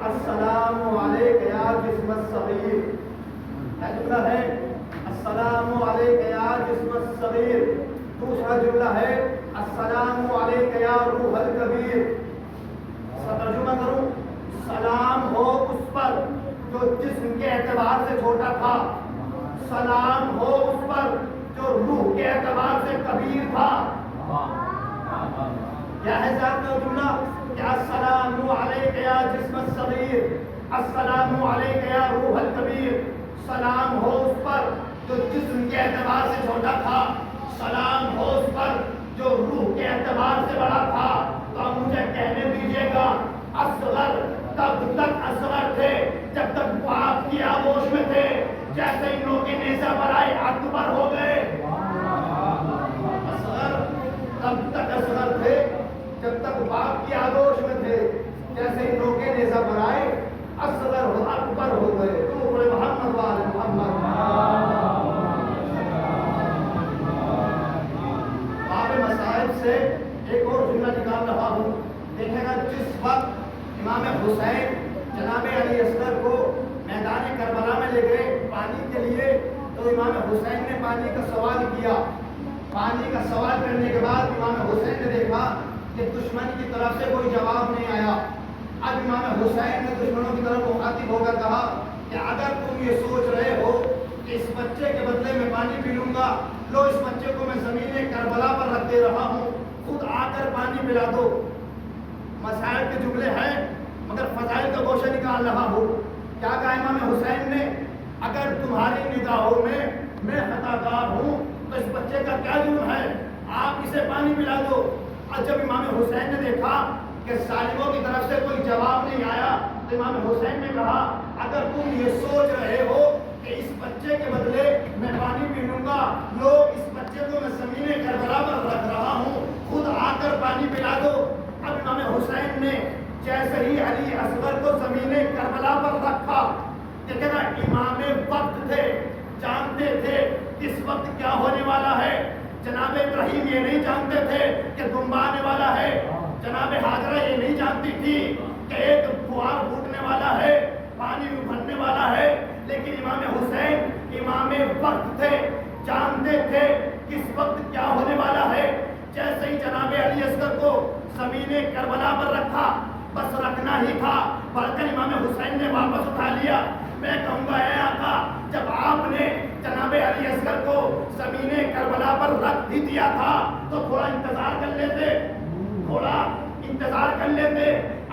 السلام علیک یا جسم الصغیر. کیا جملہ ہے؟ السلام علیک یا جسم الصغیر. دوسرا جملہ ہے السلام علیک یا روح الکبیر. ترجمہ کروں، سلام ہو اس پر جو جسم کے اعتبار سے چھوٹا تھا، سلام ہو اس پر جو روح کے اعتبار سے کبیر تھا. کیا ہے صاحب کا جملہ؟ کیا السلام علیک یا جسم الصغیر، السلام علیک یا روح الکبیر. سلام ہو اس پر جو جسم کے اعتبار سے چھوٹا تھا، سلام ہو اس پر جو روح کے اعتبار سے بڑا تھا. تو اب مجھے کہنے دیجیے گا، اصغر تب تک اصغر تھے جب تک باپ کی آغوش میں تھے، جیسے ان لوگوں کے نیزہ برائے اکبر ہو گئے. اصغر تب تک اصغر تھے جب تک باپ کی آغوش میں تھے، جیسے ان لوگوں کے نیزہ برائے اصغر ہو اکبر ہو گئے. تو بڑے محمد والے محمد. باب مصائب سے ایک اور جملہ نکال رہا ہوں. دیکھے گا جس وقت امام حسین جناب علی اصغر کو میدان کربلا میں لے گئے پانی کے لیے، تو امام حسین نے پانی کا سوال کیا. پانی کا سوال کرنے کے بعد امام حسین نے دیکھا کہ دشمن کی طرف سے کوئی جواب نہیں آیا. اب امام حسین نے دشمنوں کی طرف مخاطب ہو کر کہا کہ اگر تم یہ سوچ رہے ہو کہ اس بچے کے بدلے میں پانی پی لوں گا، لو اس بچے کو میں زمین کربلا پر رکھ دے رہا ہوں، خود آ کر پانی پلا دو. مسائل کے جملے ہیں مگر فضائل کا گوشہ نکال رہا ہوں. کیا کہا امام حسین نے؟ اگر تمہاری نگاہوں میں خطا کار ہوں تو اس بچے کا کیا جرم ہے، آپ اسے پانی پلا دو. اور جب امام حسین نے دیکھا کہ ظالموں کی طرف سے کوئی جواب نہیں آیا، تو امام حسین نے کہا اگر تم یہ سوچ رہے ہو کہ اس بچے کے بدلے میں پانی پی لوں گا، لو اس بچے کو میں زمین کربلا پر رکھ رہا ہوں، خود آ کر پانی پلا دو. اب امام حسین نے جیسے ہی علی اصغر کو زمین کربلا پر رکھا کہ کہنا امام وقت تھے، جانتے تھے اس وقت کیا ہونے والا ہے. جناب ابراہیم یہ نہیں جانتے تھے کہ دمبا آنے والا ہے. جناب حاجرہ یہ نہیں جانتی تھی کہ ایک فوار پھوٹنے والا ہے، پانی ابھرنے والا ہے. لیکن امام حسین امام وقت تھے، جانتے تھے کس وقت کیا ہونے والا ہے. جیسے ہی جناب علی اصغر کو زمین کربلا پر رکھا، بس رکھنا ہی تھا، بڑھ کر امام حسین نے واپس اٹھا لیا. میں کہوں گا اے آقا، جب آپ نے جناب علی اصغر کو زمین کربلا پر رکھ بھی دیا تھا تو تھوڑا انتظار کر لیتے، تھوڑا انتظار کر لیتے.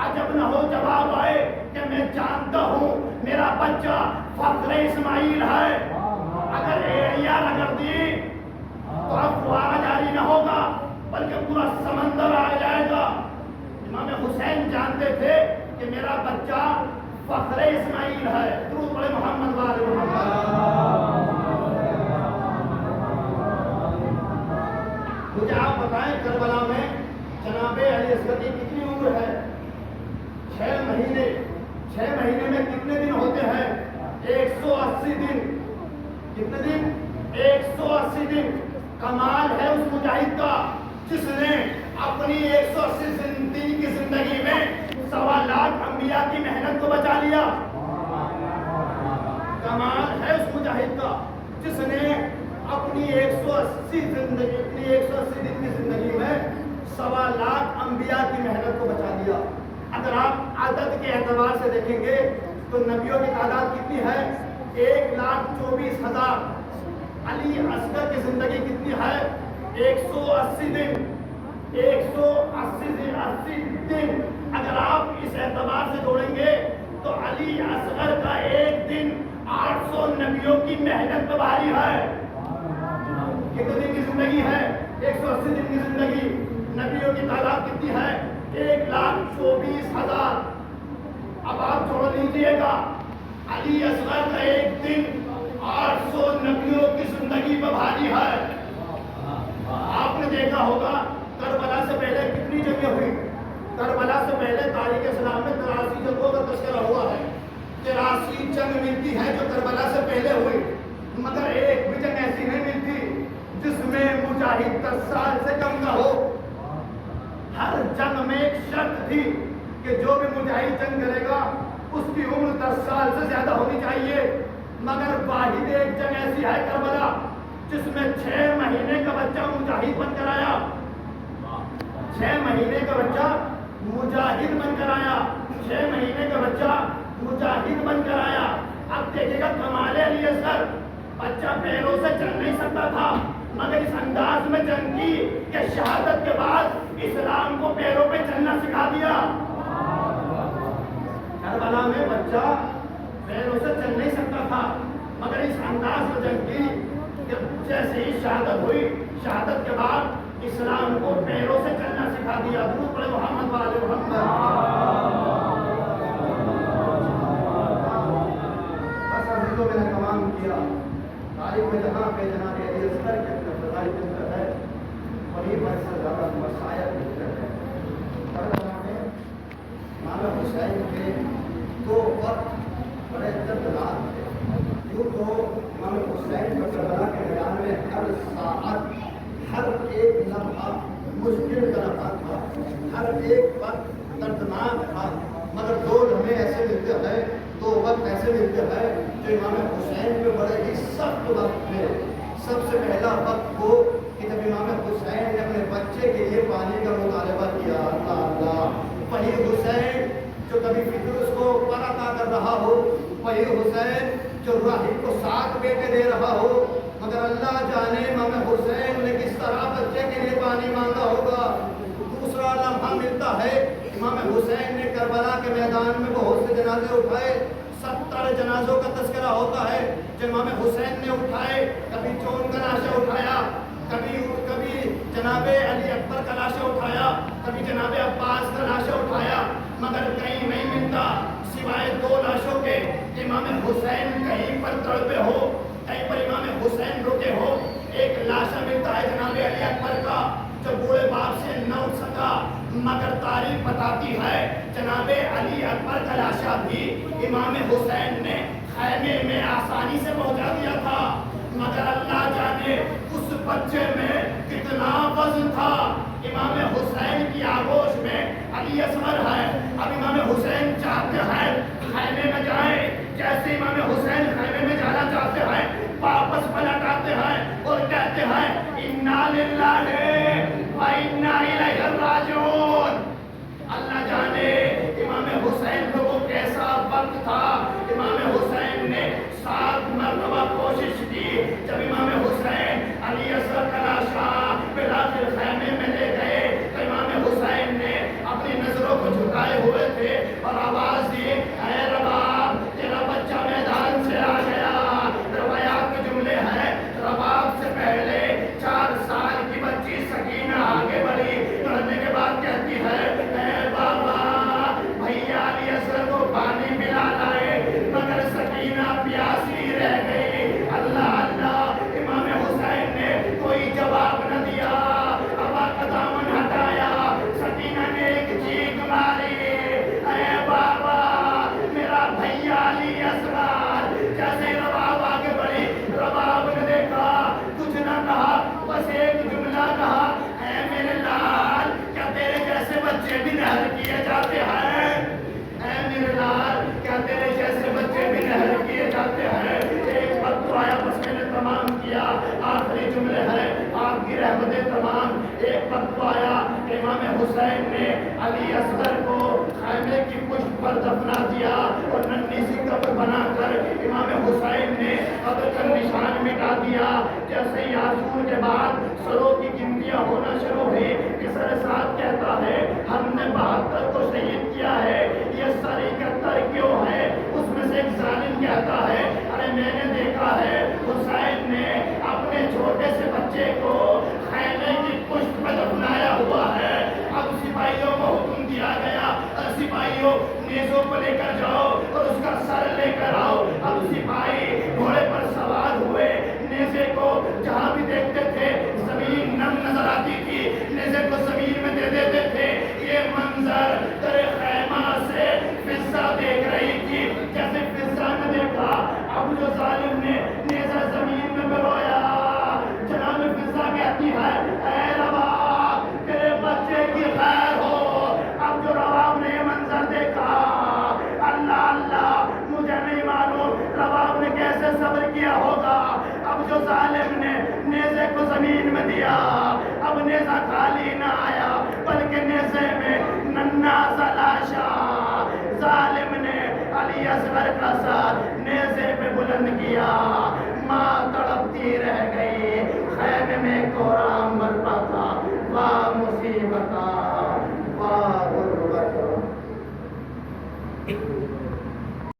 عجب نہ ہو جواب آئے کہ میں جانتا ہوں میرا بچہ فخر اسماعیل ہے. اگر ایڑیاں رگڑ دی تو اب فوارہ جاری نہ ہوگا بلکہ پورا سمندر آ جائے گا. امام حسین جانتے تھے کہ میرا بچہ فخر اسماعیل ہے. درود پڑھے محمد والے محمد. مجھے آپ بتائیں کربلا میں جناب علی اصغر کی کتنی عمر ہے؟ 6 مہینے. 6 مہینے میں کتنے دن ہوتے ہیں؟ 180 دن. کتنے دن؟ 180 دن. کمال ہے اس مجاہد کا جس نے اپنی 180 دن کی زندگی میں 1.25 لاکھ انبیاء کی محنت کو بچا لیا. کمال ہے اس مجاہد کا جس نے اپنی 180 دن کی زندگی میں 1.25 لاکھ انبیاء کی محنت کو بچا لیا. اگر آپ عدد کے اعتبار سے دیکھیں گے تو نبیوں کی تعداد کتنی ہے؟ 1,24,000. علی اصغر کی زندگی کتنی ہے؟ 180 دن. 180 دن. اگر آپ اس اعتبار سے جوڑیں گے تو علی اصغر کا ایک دن 800 نبیوں کی محنت پر بھاری ہے. کتنے دن کی زندگی ہے؟ 180 دن کی زندگی. نبیوں کی تعداد کتنی ہے؟ 1,24,000. اب آپ چھوڑ لیجیے گا علی اصغر کا ایک دن 800 نبیوں کی زندگی پر بھاری ہے. آپ نے دیکھا ہوگا کربلا سے پہلے کتنی جنگیں ہوئی. کربلا سے پہلے تاریخ اسلام میں 83 جنگوں کا تذکرہ ہوا ہے. 83 جنگ ملتی ہے جو کربلا سے پہلے ہوئی، مگر ایک بھی جنگ ایسی نہیں ملتی جس میں مجاہد 10 سال سے کم نہ ہو. ہر جنگ میں ایک شرط تھی کہ جو بھی مجاہد جنگ کرے گا اس کی عمر 10 سال سے زیادہ ہونی چاہیے، مگر واحد ایک جنگ ایسی ہے کربلا جس میں 6 مہینے کا بچہ مجاہد بن کر آیا، 6 مہینے کا بچہ مجاہد بن کر آیا، 6 مہینے کا بچہ مجاہد بن کر آیا۔ اب دیکھے گا کمال علی اصغر، بچہ پیروں سے چل نہیں سکتا تھا مگر اس انداز میں جنگ کی کہ شہادت کے بعد اسلام کو پیروں پہ چلنا سکھا دیا۔ کربلا میں بچہ پیروں سے چل نہیں سکتا تھا مگر اس انداز میں جنگ کی کہ جیسے ہی شہادت ہوئی، شہادت کے بعد اسلام کو پیروں سے چلنا سکھا دیا۔ درود پڑھے محمد والے محمد۔ بس عزیزوں میں نے تمام کیا، تاریخ میں جہاں پہ جناب علی اصغر کے اندر فضائی ذکر ہے وہیں پر سے زیادہ مسائل ذکر ہے۔ کربلا میں امام حسین کے 2 وقت بڑے دردناک تھے۔ یوں تو امام حسین کو کربلا کے میدان میں ہر ساعت، ہر ایک لمحہ مشکل کا لمحہ تھا، ہر ایک وقت دردناک تھا، مگر 2 لمحے ایسے ملتے ہیں، 2 وقت ایسے ملتے ہیں جو امام حسین پہ بڑے ہی سخت وقت تھے۔ سب سے پہلا وقت وہ کہ جب امام حسین نے اپنے بچے کے لیے پانی کا مطالبہ کیا۔ اللہ اللہ، وہی حسین جو کبھی فکر اس کو پر عطا کر رہا ہو، وہی حسین جو راہب کو 7 بیٹے دے رہا ہو، مگر اللہ جانے امام حسین نے کس طرح بچے کے لیے پانی مانگا ہوگا۔ دوسرا لمحہ ملتا ہے امام حسین نے کربلا کے میدان میں بہت سے جنازے اٹھائے، 70 جنازوں کا تذکرہ ہوتا ہے جو امام حسین نے اٹھائے۔ کبھی چون کا لاشا اٹھایا، کبھی جناب علی اکبر کا لاشا اٹھایا، کبھی جناب عباس کا لاشا اٹھایا، مگر کہیں نہیں ملتا سوائے 2 لاشوں کے۔ امام حسین کہیں پر تڑپے ہو، کہیں پر امام حسین رکے ہو۔ ایک لاشا ملتا ہے جناب علی اکبر کا جو بوڑھے باپ سے نہ اٹھ سکا، مگر تاریخ بتاتی ہے جناب علی اکبر کا لاشا بھی امام حسین نے خیمے میں آسانی سے پہنچا دیا تھا، مگر اللہ جانے اس بچے میں کتنا وزن تھا۔ امام حسین کی آغوش میں علی اصغر ہے۔ اب امام حسین چاہتے ہیں خیمے میں جائیں، جیسے امام حسین خیمے میں جانا چاہتے ہیں واپس پلٹ آتے ہیں اور کہتے ہیں انا للہ و انا الیہ راجعون۔ اللہ جانے امام حسین کو وہ کیسا وقت تھا۔ امام حسین نے 7 مرتبہ کوشش کی۔ جب امام حسین علی اصغر کا لاشا بلاخر خیمے میں لے گئے تو امام حسین نے اپنی نظروں کو جھکائے ہوئے تھے اور آواز دی، اے رباب تیرا بچہ میدان سے آ گیا۔ روایات کے جملے ہیں، رباب سے پہلے 4 سال کی بچی سکینہ آگے بڑھی، پڑھنے کے بعد کہتی ہے، اے بابا بھیا علی اصغر کو پانی پلا لائے، مگر سکینہ پیاسی رہ گئی۔ اللہ اللہ، امام حسین نے کوئی جواب نہ دیا۔ ابا کا دامن ہٹایا، سکینہ نے ایک چیخ ماری، اے بابا میرا بھیا علی اصغر۔ جیسے رباب آگے بڑھی، رباب نے دیکھا، کچھ نہ کہا، بس ایک جملہ کہا، اے میرے لال کیا تیرے جیسے بچے بھی نہر کیے جاتے ہیں؟ اے میرے لال کیا تیرے جیسے بچے بھی نہر کیے جاتے ہیں؟ ایک وقت تو آیا، بس میں نے تمام کیا، آخری جملے ہیں آپ کی رحمتیں تمام۔ ایک وقت تو آیا کہ امام حسین نے علی اصغر کو خیمے کی پشت پر دفنا دیا اور ننھی سی قبر بنا کر امام حسین نے قبر کا نشان مٹا دیا۔ جیسے ہی عاشور کے بعد سروں کی گنتیاں ہونا شروع ہوئی، کسر سعد کہتا ہے ہم نے 72 کو شہید کیا ہے، یہ سر 71 کیوں ہے؟ اس میں سے ایک ظالم کہتا ہے، ارے میں نے دیکھا ہے حسین نے اپنے چھوٹے سے بچے کو خیمے کی پشت پر دفنایا ہوا ہے۔ اب سپاہیوں کو حکم دیا گیا، سپاہیوں نیزوں کو لے کر جاؤ اور اس کا سر لے کر آؤ۔ اب سپاہی گھوڑے پر سوار ہوئے، نیزے کو جہاں بھی دیکھتے تھے زمین نم نظر آتی تھی، نیزے کو زمین میں دے دیتے تھے۔ یہ منظر در خیمہ سے فضا دیکھ رہی تھی، جیسے فضا نے دیکھا، اب جو ظالم نے نیزہ زمین میں برویا، جناب فضا کہتی ہے، اے رباب تیرے بچے کی خیر ہو۔ اب جو رباب نے یہ منظر دیکھا، اللہ اللہ زمین میں دیا. اب نیزہ خالی نہ آیا بلکہ نیزے میں ننھا سا لاشا. ظالم نے علی اصغر کا سر نیزے پہ بلند کیا. ماں تڑپتی رہ گئی. خیمے میں کوہرا